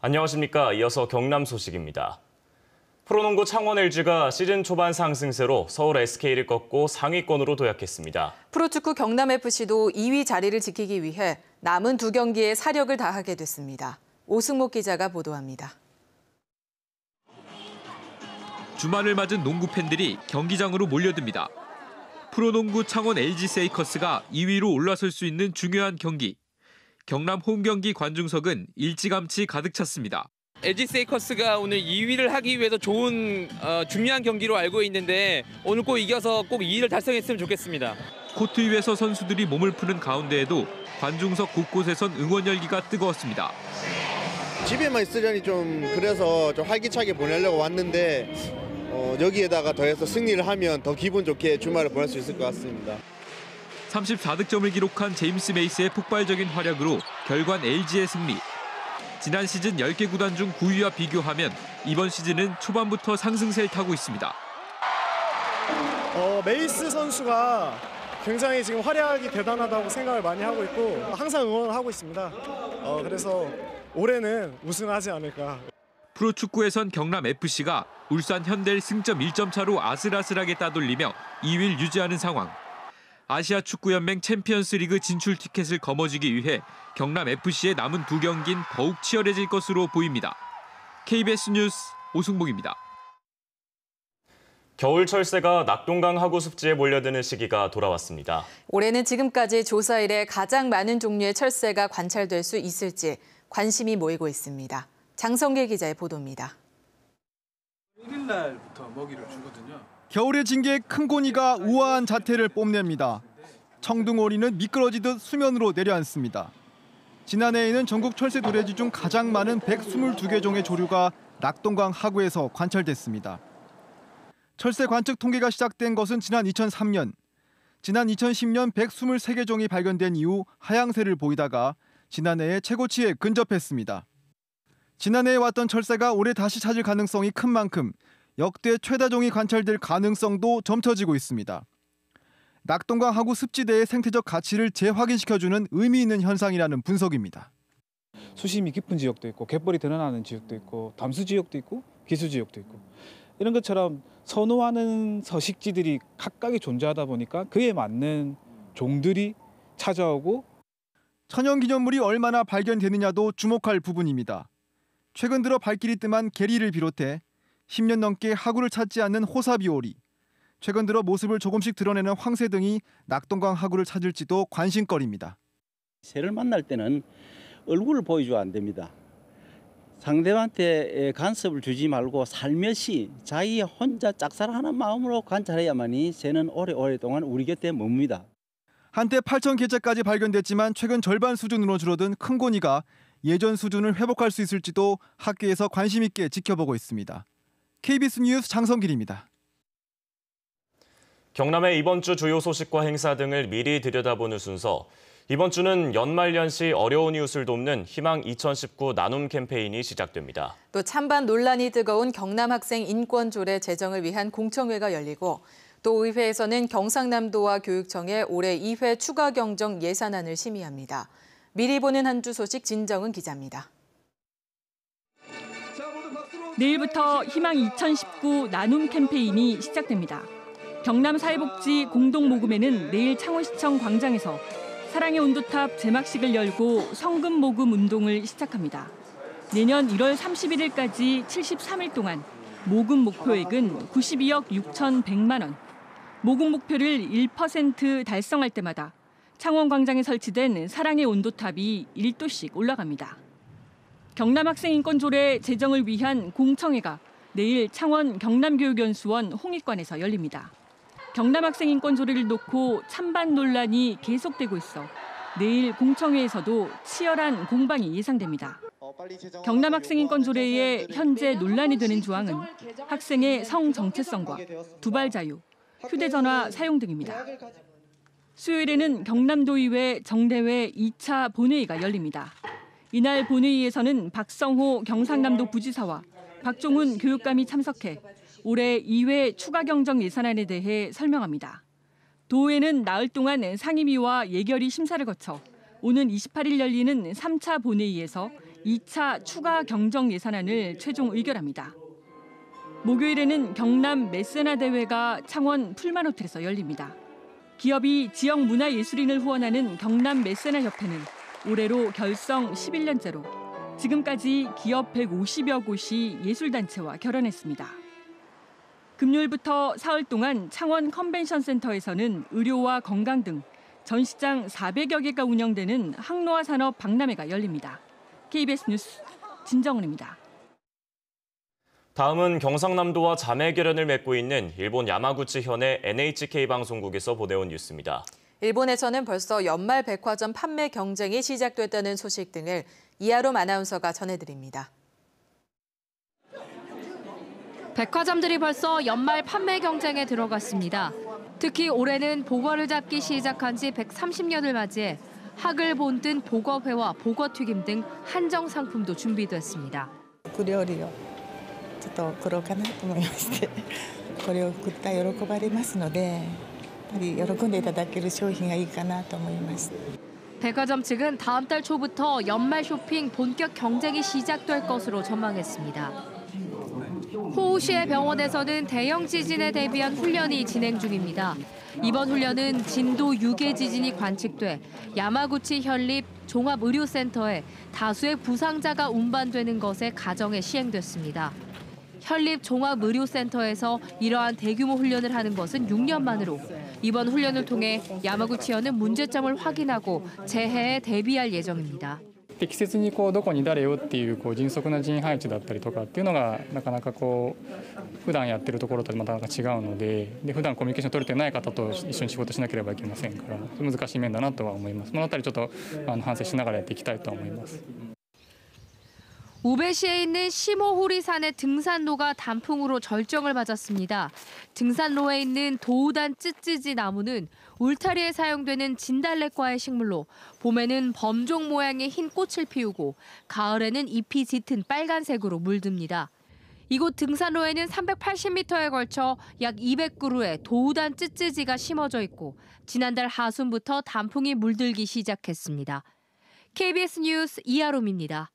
안녕하십니까. 이어서 경남 소식입니다. 프로농구 창원 LG가 시즌 초반 상승세로 서울 SK를 꺾고 상위권으로 도약했습니다. 프로축구 경남FC도 2위 자리를 지키기 위해 남은 2경기에 사력을 다하게 됐습니다. 오승목 기자가 보도합니다. 주말을 맞은 농구 팬들이 경기장으로 몰려듭니다. 프로농구 창원 LG 세이커스가 2위로 올라설 수 있는 중요한 경기. 경남 홈경기 관중석은 일찌감치 가득 찼습니다. LG 세이커스가 오늘 2위를 하기 위해서 좋은 중요한 경기로 알고 있는데 오늘 꼭 이겨서 꼭 2위를 달성했으면 좋겠습니다. 코트 위에서 선수들이 몸을 푸는 가운데에도 관중석 곳곳에선 응원 열기가 뜨거웠습니다. 집에만 있으려니 좀 그래서 좀 활기차게 보내려고 왔는데 여기에다가 더해서 승리를 하면 더 기분 좋게 주말을 보낼 수 있을 것 같습니다. 34득점을 기록한 제임스 메이스의 폭발적인 활약으로 결과는 LG의 승리. 지난 시즌 10개 구단 중 9위와 비교하면 이번 시즌은 초반부터 상승세를 타고 있습니다. 메이스 선수가 굉장히 지금 활약이 대단하다고 생각을 많이 하고 있고 항상 응원을 하고 있습니다. 그래서 올해는 우승하지 않을까. 프로축구에선 경남FC가 울산 현대를 승점 1점 차로 아슬아슬하게 따돌리며 2위를 유지하는 상황. 아시아축구연맹 챔피언스리그 진출 티켓을 거머쥐기 위해 경남FC의 남은 2경기는 더욱 치열해질 것으로 보입니다. KBS 뉴스 오승복입니다. 겨울 철새가 낙동강 하구 습지에 몰려드는 시기가 돌아왔습니다. 올해는 지금까지 조사 이래 가장 많은 종류의 철새가 관찰될 수 있을지 관심이 모이고 있습니다. 장성길 기자의 보도입니다. 1일 날부터 먹이를 주거든요. 겨울의 징계에 큰 고니가 우아한 자태를 뽐냅니다. 청둥오리는 미끄러지듯 수면으로 내려앉습니다. 지난해에는 전국 철새 도래지 중 가장 많은 122개 종의 조류가 낙동강 하구에서 관찰됐습니다. 철새 관측 통계가 시작된 것은 지난 2003년. 지난 2010년 123개 종이 발견된 이후 하향세를 보이다가 지난해에 최고치에 근접했습니다. 지난해에 왔던 철새가 올해 다시 찾을 가능성이 큰 만큼 역대 최다종이 관찰될 가능성도 점쳐지고 있습니다. 낙동강 하구 습지대의 생태적 가치를 재확인시켜주는 의미 있는 현상이라는 분석입니다. 수심이 깊은 지역도 있고 갯벌이 드러나는 지역도 있고 담수 지역도 있고 기수 지역도 있고 이런 것처럼 선호하는 서식지들이 각각이 존재하다 보니까 그에 맞는 종들이 찾아오고 천연기념물이 얼마나 발견되느냐도 주목할 부분입니다. 최근 들어 발길이 뜸한 게리를 비롯해 10년 넘게 하구를 찾지 않는 호사비오리, 최근 들어 모습을 조금씩 드러내는 황새 등이 낙동강 하구를 찾을지도 관심거리입니다. 새를 만날 때는 얼굴을 보여주면 안 됩니다. 상대방한테 간섭을 주지 말고 살며시 자기 혼자 짝사랑하는 마음으로 관찰해야만이 새는 오랫동안 우리 곁에 머뭅니다. 한때 8,000개째까지 발견됐지만 최근 절반 수준으로 줄어든 큰 고니가 예전 수준을 회복할 수 있을지도 학계에서 관심 있게 지켜보고 있습니다. KBS 뉴스 장성길입니다. 경남의 이번 주 주요 소식과 행사 등을 미리 들여다보는 순서. 이번 주는 연말연시 어려운 이웃을 돕는 희망 2019 나눔 캠페인이 시작됩니다. 또 찬반 논란이 뜨거운 경남 학생 인권 조례 제정을 위한 공청회가 열리고 또 의회에서는 경상남도와 교육청의 올해 2회 추가 경정 예산안을 심의합니다. 미리 보는 한 주 소식 진정은 기자입니다. 내일부터 희망 2019 나눔 캠페인이 시작됩니다. 경남사회복지 공동모금회는 내일 창원시청 광장에서 사랑의 온도탑 제막식을 열고 성금 모금 운동을 시작합니다. 내년 1월 31일까지 73일 동안 모금 목표액은 92억 6,100만 원. 모금 목표를 1% 달성할 때마다 창원광장에 설치된 사랑의 온도탑이 1도씩 올라갑니다. 경남학생인권조례 제정을 위한 공청회가 내일 창원 경남교육연수원 홍익관에서 열립니다. 경남학생인권조례를 놓고 찬반 논란이 계속되고 있어 내일 공청회에서도 치열한 공방이 예상됩니다. 경남학생인권조례의 현재 논란이 되는 조항은 학생의 성 정체성과 두발 자유, 휴대전화 사용 등입니다. 수요일에는 경남도의회 정대회 2차 본회의가 열립니다. 이날 본회의에서는 박성호 경상남도 부지사와 박종훈 교육감이 참석해 올해 2회 추가 경정 예산안에 대해 설명합니다. 도의회는 나흘 동안 상임위와 예결위 심사를 거쳐 오는 28일 열리는 3차 본회의에서 2차 추가 경정 예산안을 최종 의결합니다. 목요일에는 경남 메세나 대회가 창원 풀만호텔에서 열립니다. 기업이 지역 문화예술인을 후원하는 경남 메세나 협회는 올해로 결성 11년째로 지금까지 기업 150여 곳이 예술단체와 결연했습니다. 금요일부터 사흘 동안 창원 컨벤션 센터에서는 의료와 건강 등 전시장 400여 개가 운영되는 항로화 산업 박람회가 열립니다. KBS 뉴스 진정은입니다. 다음은 경상남도와 자매 결연을 맺고 있는 일본 야마구치 현의 NHK 방송국에서 보내온 뉴스입니다. 일본에서는 벌써 연말 백화점 판매 경쟁이 시작됐다는 소식 등을 이하롬 아나운서가 전해드립니다. 백화점들이 벌써 연말 판매 경쟁에 들어갔습니다. 특히 올해는 복어를 잡기 시작한 지 130년을 맞이해 학을 본뜬 복어회와 복어튀김 등 한정 상품도 준비됐습니다. 料理をちょっと作ろうかなと思いまして、これを作ったら喜ばれますので、やっぱり喜んでいただける商品がいいかなと思います。 백화점 측은 다음 달 초부터 연말 쇼핑 본격 경쟁이 시작될 것으로 전망했습니다. 호우시의 병원에서는 대형 지진에 대비한 훈련이 진행 중입니다. 이번 훈련은 진도 6의 지진이 관측돼 야마구치 현립 종합의료센터에 다수의 부상자가 운반되는 것에 가정해 시행됐습니다. 현립 종합의료센터에서 이러한 대규모 훈련을 하는 것은 6년 만으로 이번 훈련을 통해 야마구치현은 문제점을 확인하고 재해에 대비할 예정입니다. 適切にどこに誰をっていう迅速な人配置だったりとかっていうのがなかなか普段やってるところとまた違うので、普段コミュニケーション取れてない方と一緒に仕事しなければいけませんから難しい面だなとは思います。そのあたりちょっと反省しながらやっていきたいと思います。 우베시에 있는 시모호리산의 등산로가 단풍으로 절정을 맞았습니다. 등산로에 있는 도우단 쯔쯔지 나무는 울타리에 사용되는 진달래과의 식물로 봄에는 범종 모양의 흰 꽃을 피우고 가을에는 잎이 짙은 빨간색으로 물듭니다. 이곳 등산로에는 380m에 걸쳐 약 200그루의 도우단 쯔쯔지가 심어져 있고 지난달 하순부터 단풍이 물들기 시작했습니다. KBS 뉴스 이하롬입니다.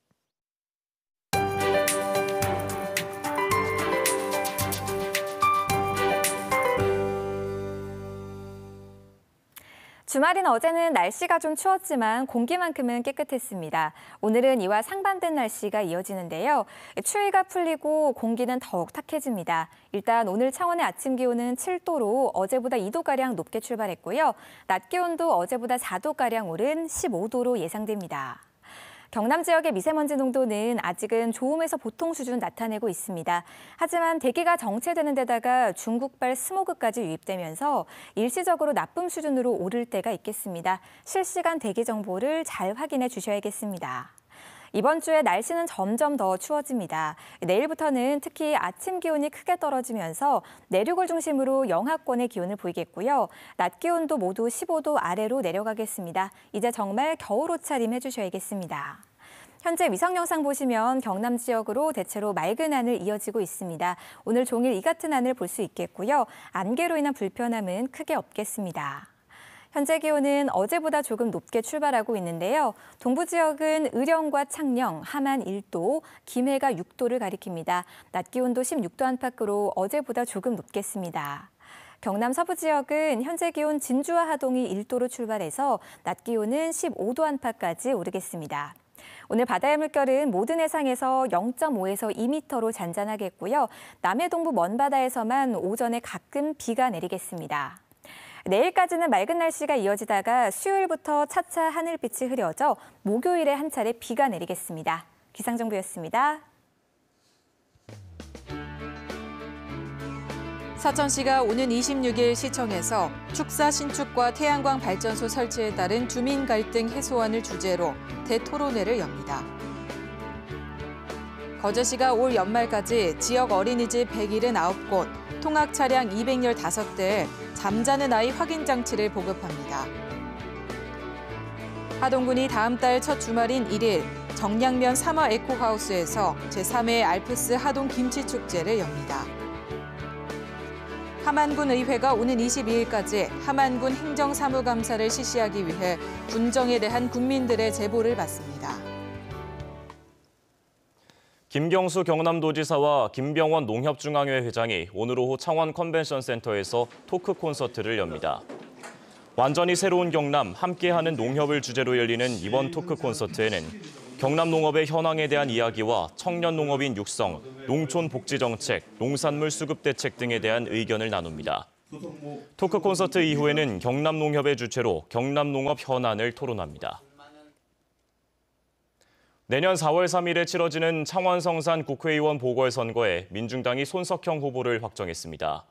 주말인 어제는 날씨가 좀 추웠지만 공기만큼은 깨끗했습니다. 오늘은 이와 상반된 날씨가 이어지는데요. 추위가 풀리고 공기는 더욱 탁해집니다. 일단 오늘 창원의 아침 기온은 7도로 어제보다 2도가량 높게 출발했고요. 낮 기온도 어제보다 4도가량 오른 15도로 예상됩니다. 경남 지역의 미세먼지 농도는 아직은 좋음에서 보통 수준 나타내고 있습니다. 하지만 대기가 정체되는 데다가 중국발 스모그까지 유입되면서 일시적으로 나쁨 수준으로 오를 때가 있겠습니다. 실시간 대기 정보를 잘 확인해 주셔야겠습니다. 이번 주에 날씨는 점점 더 추워집니다. 내일부터는 특히 아침 기온이 크게 떨어지면서 내륙을 중심으로 영하권의 기온을 보이겠고요. 낮 기온도 모두 15도 아래로 내려가겠습니다. 이제 정말 겨울 옷차림 해주셔야겠습니다. 현재 위성 영상 보시면 경남 지역으로 대체로 맑은 하늘 이어지고 있습니다. 오늘 종일 이 같은 하늘 볼 수 있겠고요. 안개로 인한 불편함은 크게 없겠습니다. 현재 기온은 어제보다 조금 높게 출발하고 있는데요. 동부 지역은 의령과 창녕, 함안 1도, 김해가 6도를 가리킵니다. 낮 기온도 16도 안팎으로 어제보다 조금 높겠습니다. 경남 서부 지역은 현재 기온 진주와 하동이 1도로 출발해서 낮 기온은 15도 안팎까지 오르겠습니다. 오늘 바다의 물결은 모든 해상에서 0.5에서 2m로 잔잔하겠고요. 남해 동부 먼바다에서만 오전에 가끔 비가 내리겠습니다. 내일까지는 맑은 날씨가 이어지다가 수요일부터 차차 하늘빛이 흐려져 목요일에 한 차례 비가 내리겠습니다. 기상정보였습니다. 사천시가 오는 26일 시청에서 축사 신축과 태양광 발전소 설치에 따른 주민 갈등 해소안을 주제로 대토론회를 엽니다. 거제시가 올 연말까지 지역 어린이집 179곳, 통학 차량 215대에 잠자는 아이 확인 장치를 보급합니다. 하동군이 다음 달 첫 주말인 1일 정량면 삼화 에코하우스에서 제3회 알프스 하동 김치축제를 엽니다. 함안군 의회가 오는 22일까지 함안군 행정사무감사를 실시하기 위해 군정에 대한 국민들의 제보를 받습니다. 김경수 경남도지사와 김병원 농협중앙회 회장이 오늘 오후 창원 컨벤션센터에서 토크 콘서트를 엽니다. 완전히 새로운 경남, 함께하는 농협을 주제로 열리는 이번 토크 콘서트에는 경남 농업의 현황에 대한 이야기와 청년 농업인 육성, 농촌 복지 정책, 농산물 수급 대책 등에 대한 의견을 나눕니다. 토크 콘서트 이후에는 경남 농협의 주최로 경남 농업 현안을 토론합니다. 내년 4월 3일에 치러지는 창원 성산 국회의원 보궐선거에 민중당이 손석형 후보를 확정했습니다.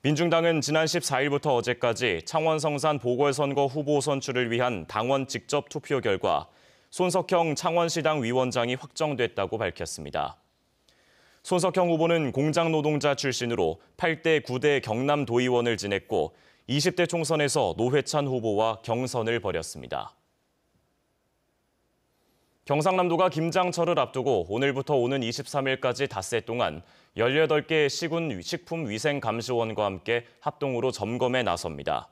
민중당은 지난 14일부터 어제까지 창원 성산 보궐선거 후보 선출을 위한 당원 직접 투표 결과 손석형 창원시당 위원장이 확정됐다고 밝혔습니다. 손석형 후보는 공장노동자 출신으로 8대 9대 경남도의원을 지냈고 20대 총선에서 노회찬 후보와 경선을 벌였습니다. 경상남도가 김장철을 앞두고 오늘부터 오는 23일까지 닷새 동안 18개 시군 식품위생감시원과 함께 합동으로 점검에 나섭니다.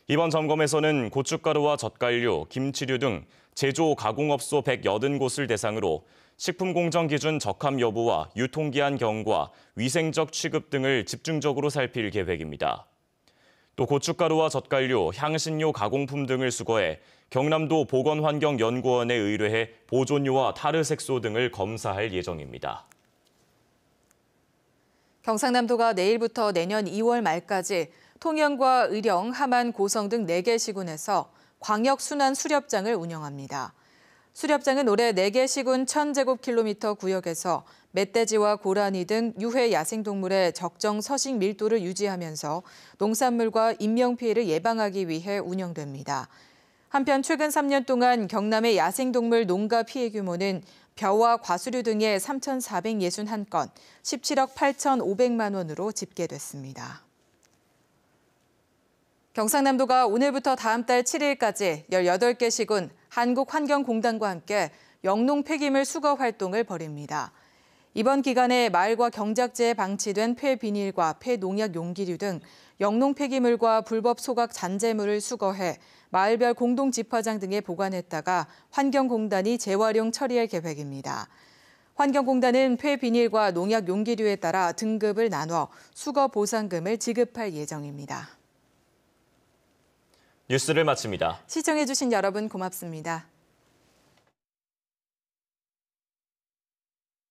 이번 점검에서는 고춧가루와 젓갈류, 김치류 등 제조 가공업소 180곳을 대상으로 식품공정 기준 적합 여부와 유통기한 경과, 위생적 취급 등을 집중적으로 살필 계획입니다. 또 고춧가루와 젓갈류, 향신료 가공품 등을 수거해 경남도 보건환경연구원에 의뢰해 보존료와 타르색소 등을 검사할 예정입니다. 경상남도가 내일부터 내년 2월 말까지 통영과 의령, 함안, 고성 등 4개 시군에서 광역순환 수렵장을 운영합니다. 수렵장은 올해 4개 시군 1000제곱킬로미터 구역에서 멧돼지와 고라니 등 유해 야생동물의 적정 서식 밀도를 유지하면서 농산물과 인명피해를 예방하기 위해 운영됩니다. 한편 최근 3년 동안 경남의 야생동물 농가 피해 규모는 벼와 과수류 등의 3,461건, 17억 8,500만 원으로 집계됐습니다. 경상남도가 오늘부터 다음 달 7일까지 18개 시군 한국환경공단과 함께 영농 폐기물 수거 활동을 벌입니다. 이번 기간에 마을과 경작지에 방치된 폐비닐과 폐농약 용기류 등 영농 폐기물과 불법 소각 잔재물을 수거해 마을별 공동 집화장 등에 보관했다가 환경공단이 재활용 처리할 계획입니다. 환경공단은 폐비닐과 농약 용기류에 따라 등급을 나눠 수거 보상금을 지급할 예정입니다. 뉴스를 마칩니다. 시청해주신 여러분 고맙습니다.